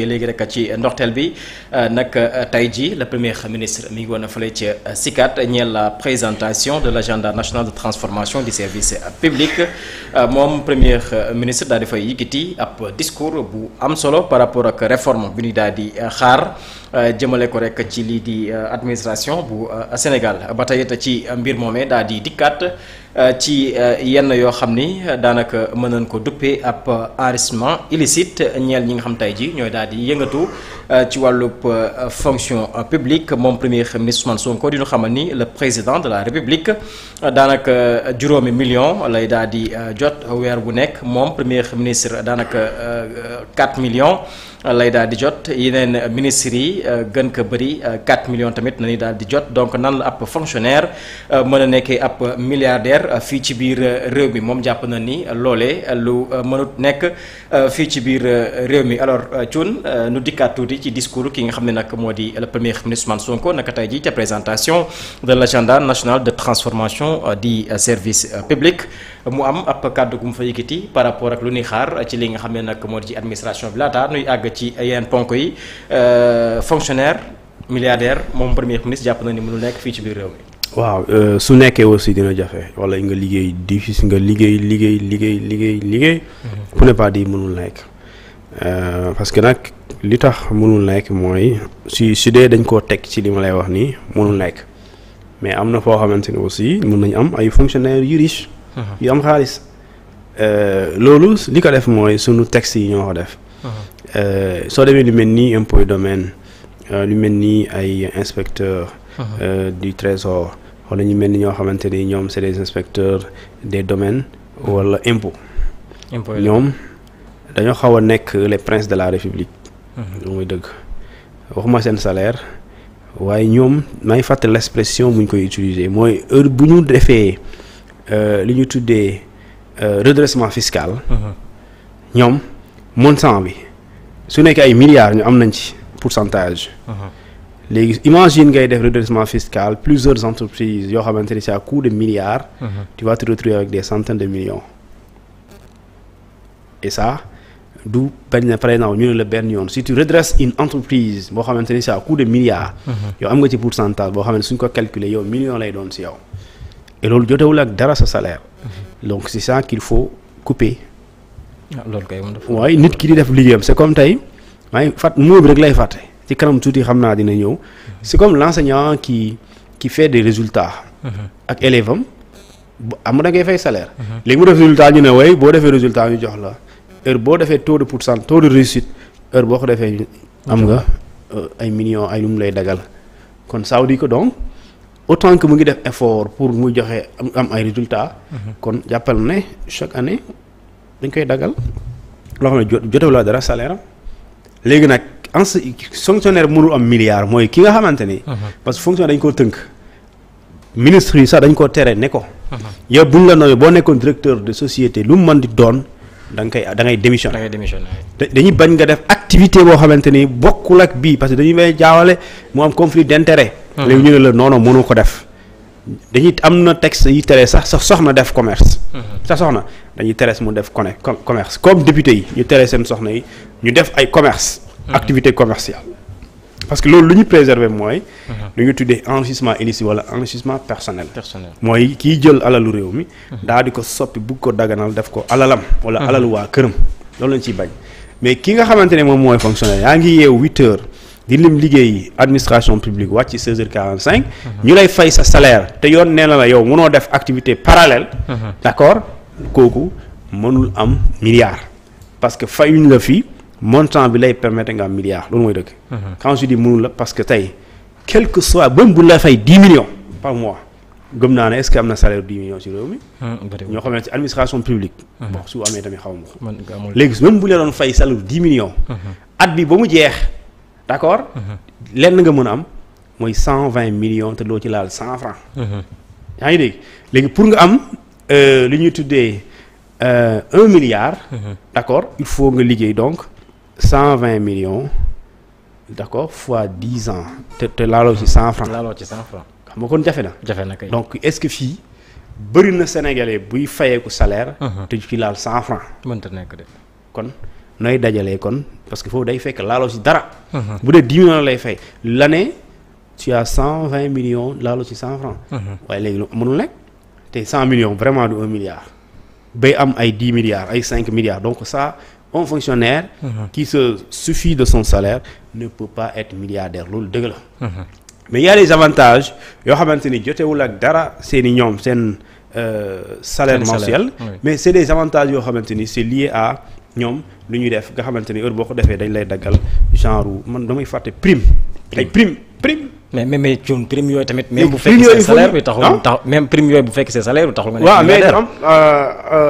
léegi rek ci ndorteel bi nag tey jii le premier ministre mi ngi woon fële ci CICAD ñeel la présentation de l'agenda national de transformation du service public moom premier ministre daal di fay yëkkati ab discours bu am solo par rapport ak réforme bi ñu daal di xaar jëmale ko rek ci lii di administration bu Sénégal ba tey it ci mbir moomee daal di dikkaat ci yenn yoo xam ni daanaka mën nañ ko duppee ab enrichissement illicite ñeel ñi nga xam tey jii ñooy daal di yëngatu ci wàllub fonction publique moom premier ministre Ousmane Sonko di ñu xamal ni le président de la République daanaka juróomi million lay daal di jot weer bu nekk moom premier ministre daanaka 4 millions lay daal di jot yeneen ministres yi gën ko bëri 4 millions tamit nañu daal di jot donc nan la ab fonctionnaire mën a nekkee ab milliardaire fii ci biir réew mi moom jàpp na ni loolee lu mënut nekk fii ci biir réew mi alors Thioune nu dikkaat tuuti ci discours ki nga xam ne nag moo di le premier ministre Ousmane Sonko naka tey jii ca présentation de l'agenda national de transformation du service public mu am ab kàddu gu mu fa yëkkati par rapport ak lu ñuy xaar ci li nga xam ne nag moo di ci administration bi laata nuy àgg ci yenn ponk yi fonctionnaire milliardaire moom premier ministre jàpp na ni mënul nekk fii ci biir réew mi. waaw su nekkee aussi dina jafe wala nga liggéey difficile nga liggéey. pour ne pas dire mënul nekk parce que nag li tax mënul nekk mooy su dee dañ koo teg ci li ma lay wax nii mënul nekk mais am na foo xamante ne aussi mën nañu am ay fonctionnaires yu riche. yu am xaalis loolu li ko def mooy sunu texte yi ñoo ko def. soo demee lu mel ni impôt domaine lu mel ni ay inspecteurs. du trésor wala ñu mel ni ñoo xamante ni ñoom c'est des inspecteurs des domaines wala impôt ñoom dañoo xaw a nekk les princes de la république. lu muy dëgg waxuma seen salaire waaye ñoom may fàtte l'expression bu ñu koy utiliser mooy heure bu ñu defee li ñu tuddee redressement fiscal. ñoom montant bi su nekkee ay milliards ñu am nañ ci pourcentage. léegi imagine ngay def redressement fiscal plusieurs entreprises yoo xamante ni c'est à coût de milliards. Tu vas te retrouver avec des centaines de millions. et ça du bañ na par exemple ñu ne la benn yoon si tu redresses une entreprise boo xamante ni c'est à coût de milliards. yow am nga ci pourcentage boo xam ne suñ ko calculer yow million lay doon si yow. et loolu jotewul ak dara sa salaire. donc c'est ça qu'il faut couper. loolu kay waaye nit ki di def liggéeyam c'est comme tey maa ngi fàtt moo bi rek lay fàtte. ci kanam tuuti xam naa dina ñëw c'est comme l'enseignant qui fait des résultats ak élève am da ngay fay salaire léegi mu def résultat ñu ne way boo defee résultat ñu jox la heure boo defee taux de réussite heure boo ko defee am nga ay millions ay lu mu lay dagal kon ça veut dire que donc autant que mu ngi def effort pour muy joxe am ay résultats kon jàppal ne chaque année dañ koy dagal loo xam ne jotewu la dara salaire am léegi nag fonctionnaire mënul am milliard mooy ki nga xamante ni. parce que fonctionnaire dañ koo tënk. ministre yi sax dañ koo tere ne ko. yow buñ la nooyee boo nekkoon directeur de société lu mu mën di doon da ngay démissionner. dañuy bañ nga def activité boo xamante ni bokkul ak bii parce que dañuy may jaawale mu am conflit d'intérêt. léegi ñu ne la non mënoo ko def. dañuy am na texte yi tere sax soxna def commerce. sa soxna dañuy tere mu def commerce comme député yi ñu tere seen soxna yi ñu def ay commerce. activité commerciale parce que loolu lu ñu préserver mooy lu ñu tuddee enrichissement illicite wala enrichissement personnel mooy kiy jël alalu réew mi daal di ko soppi bugg ko daganal def ko alalam wala alalu waa këram loolu lañ ciy bañ mais ki nga xamante ne moom mooy fonctionnaire yaa ngi yeew 8 heures di lim liggéey administration publique wàcc ci 16h45 ñu lay fay sa salaire te yoon nee na la yow mënoo def activité parallèle d'accord kooku mënul am milliard parce que fayuñ la fii montant bi lay permettre nga am milliard loolu mooy dëgg. quand je dis mënul la parce que tey quel que soit bëm bu la fay 10 millions par mois gëm naa ne est-ce que am na salaire 10 millions ci réew mi. ñoo xam ne ci administration publique. bon su amee tamit xaw ma ko. léegi même bu la doon fay salaire 10 millions. at bi ba mu jeex d'accord. lenn nga mën a am mooy 120 millions te loo ci laal 100 francs. yaa ngi dégg léegi pour nga am li ñuy tuddee 1 milliard. d'accord il faut nga liggéey donc. 120 millions d'accord fois 10 ans te laaloo ci 100 francs. xam nga kon jafe na kay. donc est-ce que fii bëri na sénégalais buy fayeeku salaire. te ci laal 100 francs. mënta nekk de. kon nooy dajalee kon parce que foofu day fekk laaloo ci dara. bu dee 10 millions lay fay l'année tu as 120 millions laaloo ci 100 francs. waaye léegi lu mënul nekk te 100 millions vraiment du 1 milliard. bay am ay 10 milliards ay 5 milliards donc ça un fonctionnaire. qui se suffit de son salaire ne peut pas être milliardaire loolu dëgg la. mais il y a des avantages yoo xamante ni jotewul ak dara seeni ñoom seen salaire mensuel. mais c'est des avantages yoo xamante ni c'est lié à ñoom lu ñuy def nga xamante ni heure boo ko defee dañ lay daggal genre man damay fàtte prime. ay prime. mais Thioune prime yooyu tamit. même bu fekkee seen salaire bi taxul même prime yooyu bu fekkee seen salaire bi taxul nga. waaw mais am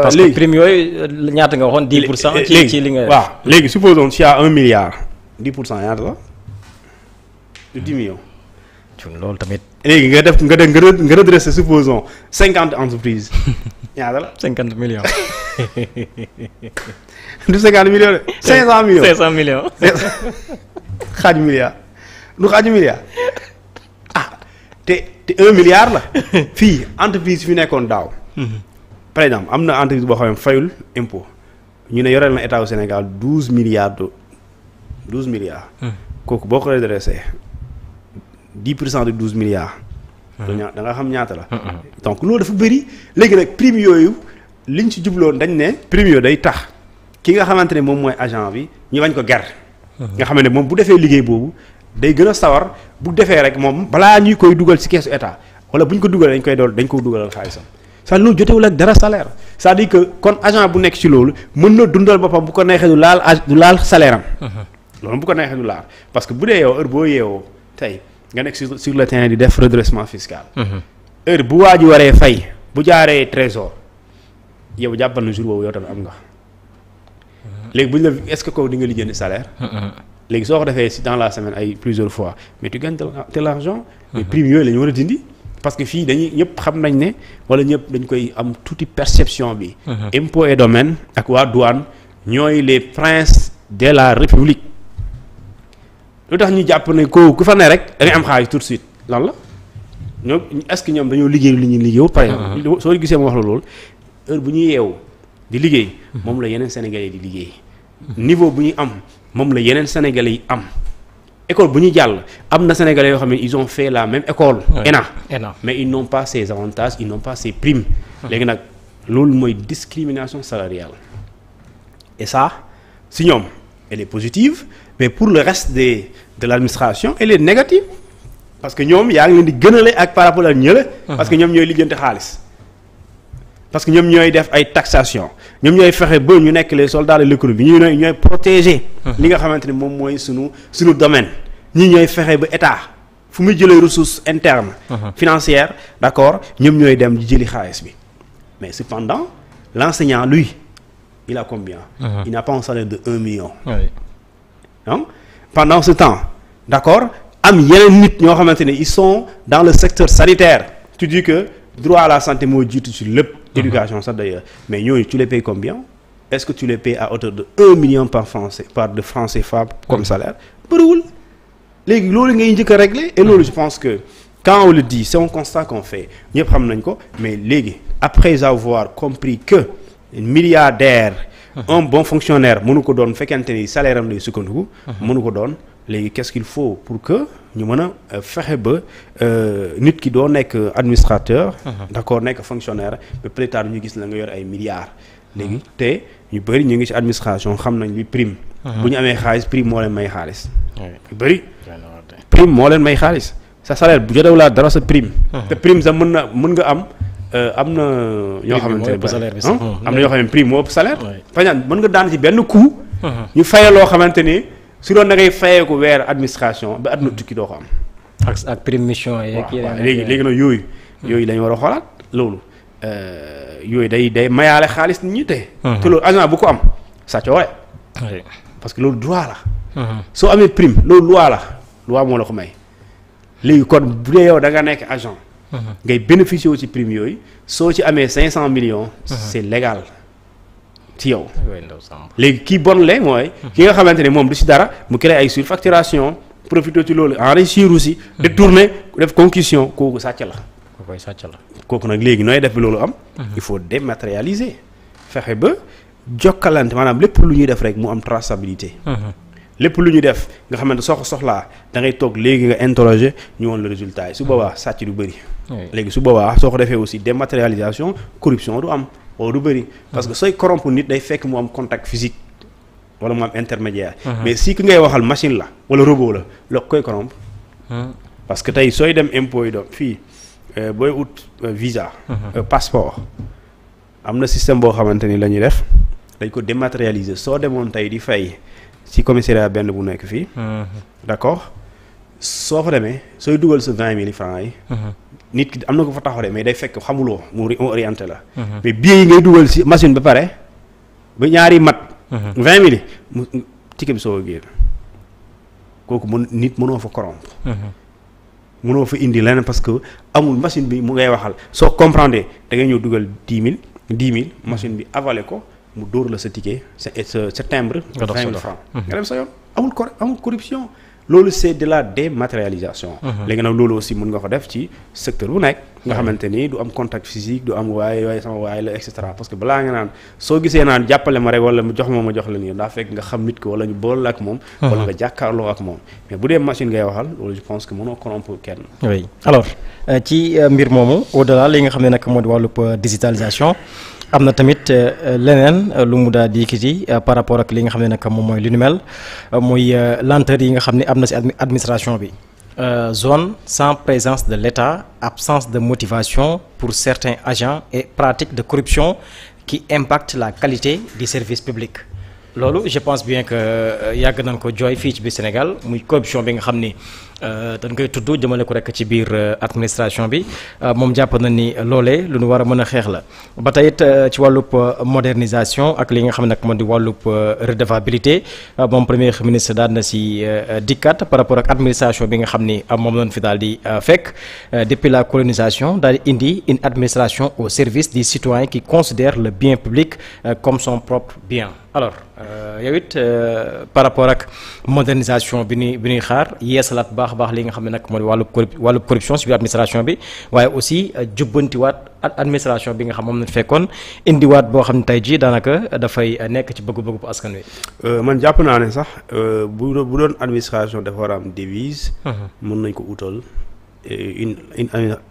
parce que prime yooyu ñaata nga waxoon 10%. ci li nga. waaw léegi supposons tu as 1 milliard 10% ñaata la de 10 millions. Thioune loolu tamit. léegi nga redresser supposons 50 entreprises ñaata la. 50 millions. du 50 millions de. 500 millions 500 millions. xaaju milliard du xaaju milliard ah te 1 milliard la. fii entreprise fi nekkoon daaw. par exemple am na entreprise boo xam ne fayul impôt ñu ne yoreel na état au Sénégal 12 milliards. kooku boo ko redressé 10% de 12 milliards. da nga xam ñaata la. donc loolu dafa bëri léegi nag prime yooyu liñ ci jubloon dañ ne prime yooyu day tax ki nga xamante ne moom mooy agent bi ñu bañ ko ger. nga xam ne moom bu defee liggéey boobu day gën a sawar bu defee rek moom balaa ñuy koy dugal ci keesu état wala bu ñu ko dugalee dañ ko dugalal xaalisam. ça loolu jotewul ak dara salaire c'est-à-dire que kon agent bu nekk ci loolu mën na dundal boppam bu ko neexee du laal salaire am. loolu bu ko neexee du laal parce que bu dee yow heure boo yeewoo tey nga nekk sur le terrain di def redressement fiscal. heure bu waa ji waree fay bu jaaree trésor yow jàppal na jour boobu yow tamit am nga. léegi bu ñu la est-ce que kooku di nga lijjanti salaire. léegi soo ko defee si dans la semaine ay plusieurs fois mais tu gagnes de l'argent. mais prime yooyu la ñu war a dindi. parce que fii dañuy ñëpp xam nañ ne wala ñëpp dañ koy am tuuti perception bi. impôt et domaine ak waa douane ñooy les princes de la république. lu tax ñu jàpp ne ku fa ne rek da ngay am xaalis tout de suite lan la ñoom est-ce que ñoom dañoo liggéey li ñuy liggéeyoo. par exemple soo gisee ma wax la loolu heure bu ñuy yeewu di liggéey. moom la yeneen sénégalais di liggéey. niveau bu ñuy am moom la yeneen sénégalais yi am. école bu ñu jàll am na sénégalais yoo xam ne ils ont fait la même école. ENA mais ils n'ont pas ces avantages ils n'ont pas ces primes. léegi nag loolu mooy discrimination salariale. et ça si ñoom elle est positive mais pour le reste de l'administration elle est négative. parce que ñoom yaa ngi leen di gënale ak par rapport ak ñële. parce que ñoom ñooy lijjanti xaalis. parce que ñoom ñooy def ay taxation ñoom ñooy fexe ba ñu nekk les soldats de l'économie ñooy protéger. li nga xamante ne moom mooy sunu domaine. ñii ñooy fexe ba état fu muy jëlee ressources internes. financières d'accord ñoom ñooy dem di jëli xaalis bi. mais cependant l'enseignant lui il a combien. il n'a pas un salaire de 1 million. donc pendant ce temps d'accord am yeneen nit ñoo xamante ne ils sont dans le secteur sanitaire. tu dis que droit à la santé moo jiitu ci lépp. éducation sax d'ailleurs mais ñooñu tu les payes combien est-ce que tu les payes à hauteur de 1 million par de francs CFA comme salaire bëriwul. léegi loolu ngay njëkk a régler et loolu je pense que quand on le dit c'est un constat qu'on fait ñëpp xam nañ ko mais léegi après avoir compris que milliardaire un bon fonctionnaire mënu ko doon fekkente ni salaire am lay sukkandiku mënu ko doon léegi qu'est-ce qu'il faut pour que ñu mën a fexe ba nit ki doo nekk administrateur d'accord nekk fonctionnaire mais peut-être ñu gis la nga yor ay milliards léegi te ñu bëri ñu ngi ci administration xam nañ li prime bu ñu amee xaalis prime moo leen may xaalis ñu bëri prime moo leen may xaalis sa salaire bu jotewul laa dara sa prime te prime sax mën nga am na ñoo xamante ne am na ñoo xam ne prime moo ëpp salaire par exemple mën nga daan ci benn coup ñu faye loo xamante ni su doon da ngay fayee ko weer administration ba àdduna tukki doo ko am ak prime mission léegi nag yooyu lañu war a xoolaat loolu yooyu day mayaale xaalis nit ñi te loolu agent bu ko am sa coore parce que loolu droit la soo amee prime loolu loi moo la ko may léegi kon bu dee yow da nga nekk agent ngay bénéficier wu ci prime yooyu soo ci amee 500 millions c'est légal ci yow léegi kii bon le mooy ki nga xamante ne moom du ci dara mu créé ay surfacturation profité ci loolu enrichir aussi détourner def concussion kooku sàcc la kooku nag léegi nooy def bi loolu am il faut dématérialiser fexe ba jokkalante maanaam lépp lu ñuy def rek mu am traçabilité. lépp lu ñu def nga xamante soo ko soxlaa da ngay toog léegi nga interroger ñu woon le résultat yi su boobaa sàcc du bëri. léegi su boobaa soo ko defee aussi dématérialisation corruption du am oo du bëri. parce que sooy corrompre nit day fekk mu am contact physique wala mu am intermédiaire. mais si ki ngay waxal machine la wala robot la koy corrompre. parce que tey sooy dem impôt yi doon fii booy ut visa. passeport am na système boo xamante ni la ñuy def dañ ko dématérialiser soo demoon tey di fay. ci commissariat benn bu nekk fii. d'accord soo fa demee sooy dugal sa 20 000 francs yi. nit ki am na ko fa taxaw de mais day fekk xamuloo mu orienté la. mais billets yi ngay dugal ci machine ba pare ba ñaari mat. 20 000 yi mu ticket bi soo génn kooku nit mënoo fa corrompre. mënoo fa indi leneen parce que amul machine bi mu ngay waxal soo comprendre da ngay ñëw dugal 10 000 machine bi avalé ko. mu dóor la sa ticket sa timbre. nga 20 000 francs nga dem sa yoon amul corruption loolu c'est de la dématérialisation. léegi nag loolu aussi mën nga ko def ci secteur bu nekk. nga xamante ni du am contact physique du am waaye sama waay la et cetera parce que balaa nga naan soo gisee naan jàppale ma rek wala mu jox ma jox la nii daa fekk nga xam nit ko wala ñu boole la ak moom. wala nga jàkkaarloo ak moom mais bu dee machine ngay waxal loolu je pense que mënoo corrompre kenn. oui alors ci mbir moomu au-delà li nga xam ne nag moo di wàllub digitalisation. am na tamit leneen lu mu daal di yëkkati par rapport ak li nga xam ne nag moom mooy li nu mel muy lenteur yi nga xam ne am na ci administration bi zone sans présence de l'État, absence de motivation pour certains agents et pratiques de corruption qui impactent la qualité du service public. loolu je pense bien que yàgg nañ ko jooy fii ci biir Sénégal muy corruption bi nga xam ni dañ koy tudd jëmale ko rek ci biir administration bi moom jàpp na ni loolee lu ñu war a mën a xeex la ba tey it ci wàllub modernisation ak li nga xam ne nag moo di wàllub redevabilité moom premier ministre daal na si dikkat par rapport ak administration bi nga xam ni moom lañ fi daal di fekk depuis la colonisation daal di indi une administration au service des citoyens qui considèrent le bien public comme son propre bien. alors yow it par rapport ak modernisation bi ñuy xaar yeesalaat baax a baax li nga xam ne nag moo di wàllub corruption ci biir administration bi waaye aussi jubbantiwaat administration bi nga xam moom lañ fekkoon indiwaat boo xam ne tey jii daanaka dafay nekk ci bëgg-bëggu bu askan wi. man jàpp naa ne sax bu doon administration dafa war a am devise. mën nañ ko utal une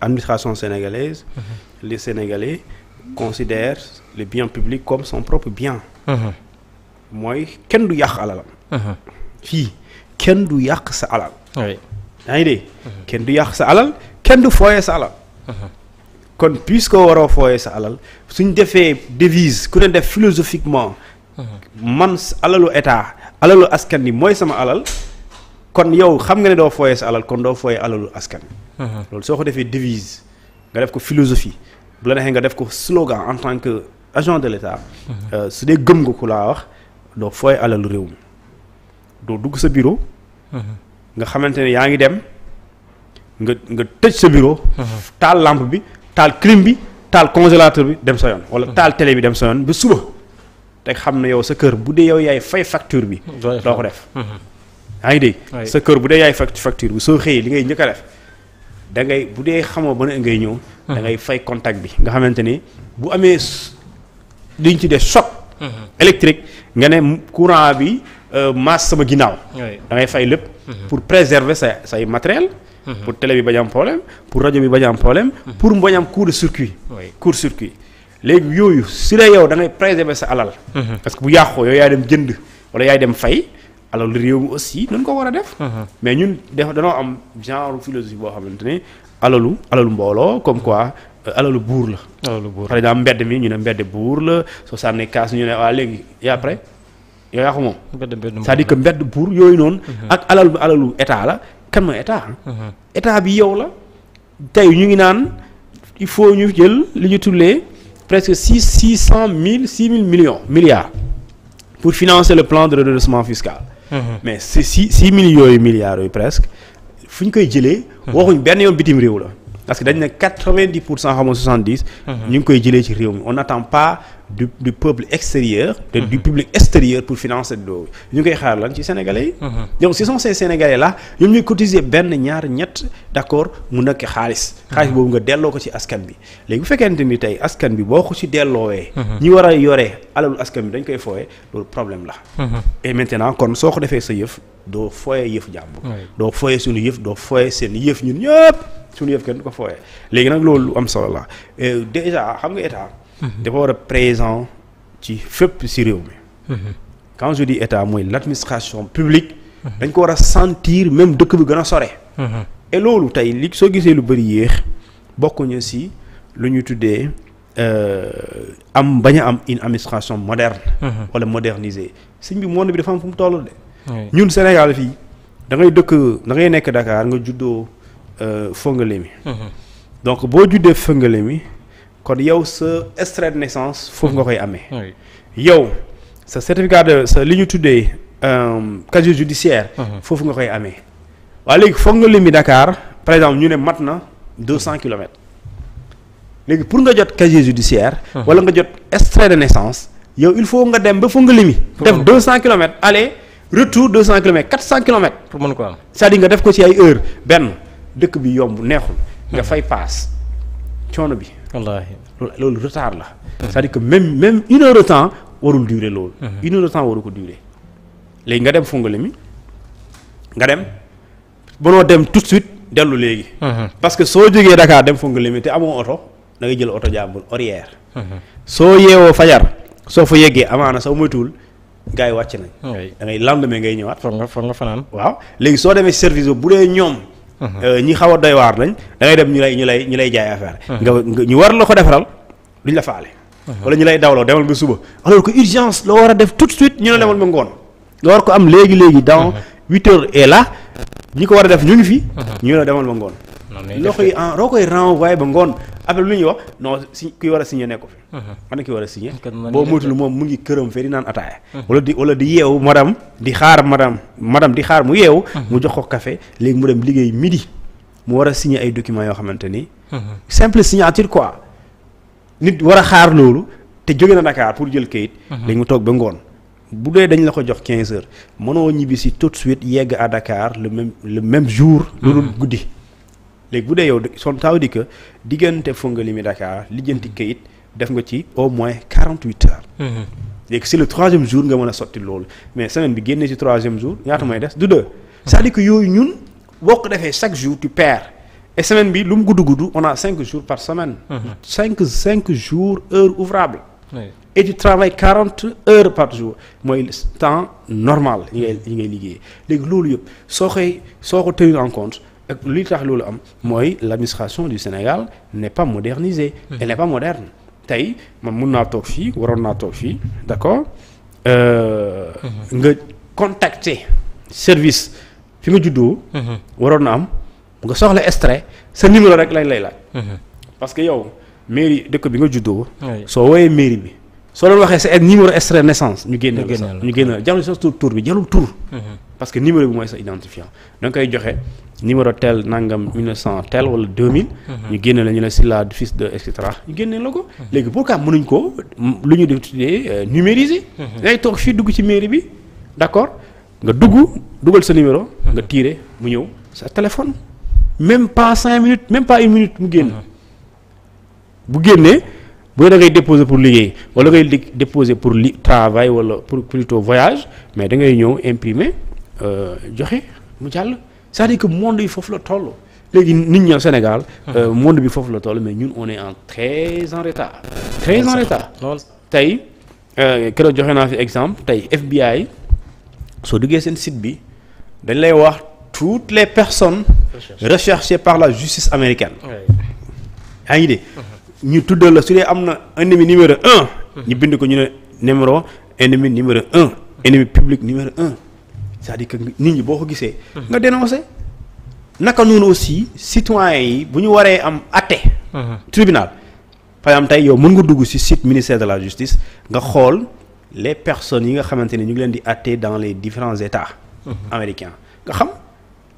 administration sénégalaise. les Sénégalais considèrent le bien public comme son propre bien. mooy kenn du yàq alalam. fii kenn du yàq sa alal. oui yaa ngi dégg. kenn du yàq sa alal kenn du fooyee sa alal. kon puisque waroo fooyee sa alal suñ defee devise ku ne def philosophiquement. man alalu état alalu askan bi mooy sama alal kon yow xam nga ne doo fooyee sa alal kon doo fooyee alalu askan bi. loolu soo ko defee devise nga def ko philosophie bu la neexee nga def ko slogan en tant que agent de l'état. su dee gëm nga ku laa wax. doo fooy alalu réew mi doo dugg sa bureau. nga xamante ne yaa ngi dem nga tëj sa bureau. taal lampe bi taal clim bi taal congélateur bi dem sa yoon. wala taal télé bi dem sa yoon ba suba te xam ne yow sa kër bu dee yow yaay fay facture bi. doo ko def. yaa ngi dégg. sa kër bu dee yaay facture bi soo xëyee li ngay njëkk a def da ngay bu dee xamoo ba ne ngay ñëw. da ngay fay contact bi nga xamante ni bu amee liñ ci def choc. électrique nga ne courant bi masse sama ginnaaw. da ngay fay lépp. pour préserver say matériel. pour télé bi bañ am problème pour rajo bi bañ am problème. pour mu bañ am court-circuit. court-circuit léegi yooyu si la yow da ngay préserver sa alal. parce que bu yàqoo yow yaay dem jënd wala yaay dem fay alal réew mi aussi nañ ko war a def. mais ñun danoo am genre philosophie boo xamante ne alalu mbooloo comme quoi. alalu buur la. alalu buur par exemple mbedd mi ñu ne mbedd buur la soo sànnee kaas ñu ne waa léegi et après yow yaa ko moom. c'est-à-dire que mbedd buur yooyu noonu. ak alalu état la kan mooy état. état bi yow la tey ñu ngi naan il faut ñu jël li ñu tullee presque 600 milliards pour financer le plan de redressement fiscal. mais c'est 6 milliards yooyu presque fu ñu koy jëlee. waxuñ benn yoon bitim réew la. parce que dañ ne 90% xam nga 70. ñu ngi koy jëlee ci réew mi on n'attend pas du peuple extérieur. du public extérieur pour financer loolu ñu ngi koy xaar lan ci sénégalais yi. donc ce sont ces sénégalais là ñoom ñuy cotiser benn ñaar ñett d'accord mu nekk xaalis. xaalis boobu nga delloo ko ci askan bi léegi bu fekkente ni tey askan bi boo ko ci delloowee. ñi war a yore alalu askan bi dañ koy fooye loolu problème la. et maintenant kon soo ko defee sa yëf doo fooye yëf jàmbur. doo fooye suñu yëf doo fooye seen yëf ñun ñëpp suñu yëf kenn du ko fooye léegi nag loolu lu am solo la déjà xam nga état. dafa war a présent ci fépp ci réew mi. quand je dis état mooy l'administration publique. dañ ko war a sentir même dëkk bi gën a sore. et loolu tey li soo gisee lu bëri yéex bokkuñu ci lu ñu tuddee bañ a am une administration moderne. wala modernisée sëñ bi monde bi dafa am fu mu toll de. ñun Sénégal fii da ngay nekk Dakar nga juddoo Fongolémi. donc boo juddee Fongolémi kon yow sa extrait de naissance foofu nga koy amee. yow sa certificat de sa li ñu tuddee casier judiciaire. foofu nga koy amee. waaye léegi Fongolémi Dakar par exemple ñu ne mat na 200 kilomètres léegi pour nga jot casier judiciaire. wala nga jot extrait de naissance yow il faut nga dem ba Fongolémi. def 200 kilomètres aller retour 200 kilomètres 400 kilomètres. pour mën ko am c'est-à-dire nga def ko ci ay heures benn dëkk bi yomb neexul. nga fay paas coono bi. wallaahi loolu retard la. c'est-à-dire que même une heure de temps warul durer loolu. une heure de temps waru ko durer. léegi nga dem Fongolémi nga dem mënoo dem tout de suite dellu léegi. parce que soo jógee Dakar dem Fongolémi te amoo oto da ngay jël oto jàmbur horaire. soo yeewoo fajar soo fa yeggee amaana soo moytuwul gars yi wàcc nañ. da ngay lendemain ngay ñëwaat. foog nga fanaan. waaw léegi soo demee service bu dee ñoom. ñi xaw a doy waar lañ da ngay dem ñu lay jaay affaire. nga ñu war la ko defaral duñ la faale. wala ñu lay dawloo demal ba suba alors que urgence loo war a def tout de suite ñu ne demal ba ngoon. nga war ko am léegi dans 8 heures et là ñi ko war a def ñu ngi fi. ñu ne demal ba ngoon. loo koy renvoyer ba ngoon après lu ñuy wax non kuy war a signé nekk ko fi. man ki war a signé boo moytuwul moom mu ngi këram fee di naan ataaya. wala di yeewu madame di xaar madame di xaar mu yeewu. mu jox ko café léegi mu dem liggéey midi mu war a signé ay documents yoo xamante ni. simple signature quoi. nit war a xaar loolu te jóge na Dakar pour jël kayit. léegi mu toog ba ngoon bu dee dañ la ko jox 15 heures mënoo ñibbi si tout de suite yegg à Dakar le même jour. loolu guddi. léegi bu dee yow ça veut dire que diggante Fongolémi Dakar lijjanti kayit def nga ci au moins 48 heures. léegi c'est le 3e jour nga mën a sotti loolu mais semaine bi génnee ci 3e jour ñaata may des du 2. c'est-à-dire que yooyu ñun boo ko defee chaque jour tu perds et semaine bi lu mu gudd on a 5 jours par semaine. 5 jours heures ouvrables. et tu travailles 40 heures par jour mooy temps normal yi ngay liggéey léegi loolu yëpp soo ko tenir en compte. ak li tax loolu am mooy l'administration du Sénégal n'est pas modernisée. elle n'est pas moderne. tey man mun naa toog fii waroon naa toog fii d'accord nga contacter service fi nga juddoo. waroon na am nga soxla extrait sa numéro rek lañ lay laaj. parce que yow mairie dëkk bi nga juddoo. soo woowee mairie bi soo leen waxee sa numéro extrait naissance ñu génne la jarul sa tur bi jarul tur. parce que numéro bi mooy sa identifiant da nga koy joxe numéro tel nangam 1900 tel wala 2000. ñu génne la ñu ne si la fils de et cetera ñu génne la ko. léegi pourquoi mënuñ ko lu ñu di tuddee numériser. ngay toog fii dugg ci mairie bi d'accord nga dugal sa numéro. nga tirer mu ñëw sa téléphone. même pas 5 minutes même pas 1 minute mu génn. bu génnee boo da ngay déposer pour liggéey wala ngay déposer pour travail wala pour plutôt voyage mais da ngay ñëw imprimer joxe mu jàll. c'est-à-dire que monde yi foofu la toll léegi nit ñi Sénégal. monde bi foofu la toll mais ñun on est très en retard. très en retard tey keroog joxe naa fi exemple tey FBI soo duggee seen site bi dañ lay wax toutes les personnes recherchées par la justice américaine. yaa ngi dégg. ñu tuddal la su dee am na ennemi numéro 1. ñu bind ko ñu ne ennemi numéro 1 ennemi public numéro 1. c'est-à-dire que nit ñi boo ko gisee. nga dénoncer. naka noonu aussi citoyens yi bu ñu waree am àtte. tribunal par exemple tey yow mën nga dugg ci site ministère de la justice nga xool les personnes yi nga xamante ne ñu ngi leen di àtte dans les différents états. américains nga xam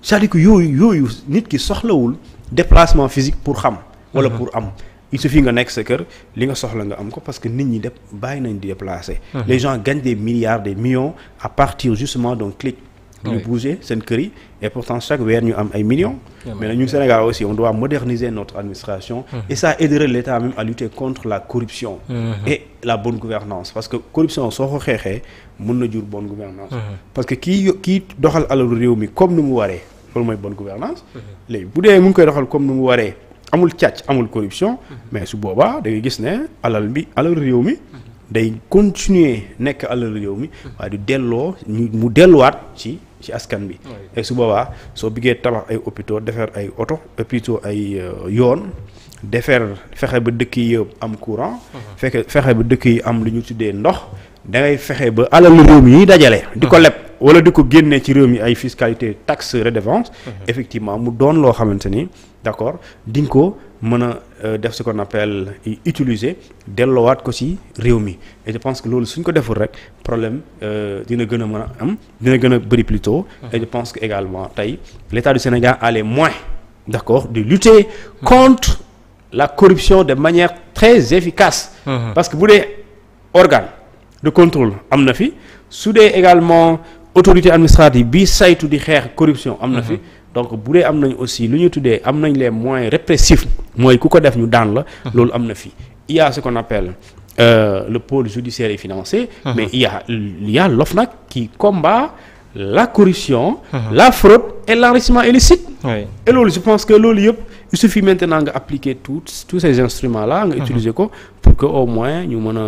c'est-à-dire que yooyu nit ki soxlawul déplacement physique pour xam. wala pour am. il suffit nga nekk sa kër li nga soxla nga am ko parce que nit ñi bàyyi nañ di déplacer. les gens gagnent des milliards des millions à partir justement d'un clic. ñu bouger seen kër yi et pourtant chaque weer ñu am ay millions. mais nag ñun Sénégal aussi on doit moderniser notre administration. et ça aiderait l'État même à lutter contre la corruption. et la bonne gouvernance parce que corruption soo ko xeexee mën na jur bonne gouvernance parce que kii doxal alalu réew mi comme ni mu waree loolu mooy bonne gouvernance léegi bu dee mu ngi koy doxal comme ni mu waree amul càcc amul corruption mais su boobaa da ngay gis ne alal réew mi day continuer nekk alal réew mi waaye du delloo mu delluwaat ci askan bi et su boobaa soo bëggee tabax ay hôpitaux defar ay hôpitaux ay yoon fexe ba dëkk yi yëpp am courant fexe ba dëkk yi am lu ñu tuddee ndox da ngay fexe ba alal réew mi ñuy dajale di ko leb wala di ko génnee ci réew mi ay fiscalité taxe redevance effectivement mu doon loo xamante ni d'accord di nga ko mën a def ce qu'on appelle utiliser delloowaat ko ci réew mi et je pense que loolu suñ ko deful rek problème dina gën a mën a am dina gën a bëri plutôt et je pense que également tey l'État du Sénégal a les moyens d'accord de lutter contre la corruption de manière très efficace parce que bu dee organe de contrôle am na fi su dee également autorité administrative bi saytu di xeex corruption am na fi donc bu dee am nañ aussi lu ñu tuddee am nañ les moyens répressifs mooy ku ko def ñu daan la loolu am na fi il y a ce qu'on appelle le pôle judiciaire et financier mais il y a l'OFNAC qui combat la corruption la fraude et l'enrichissement illicite et loolu je pense que loolu yëpp il suffit maintenant nga appliquer tous ces instruments là nga utiliser ko pour que au moins ñu mën a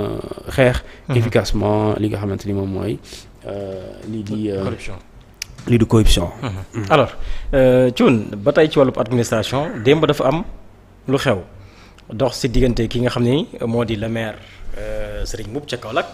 xeex efficacement li nga xamante ni moom mooy lii di corruption alors Thioune ba tey ci wàllub administration démb dafa am lu xew dox ci diggante ki nga xam ni moo di le maire Serigne Mboup ca Kaolack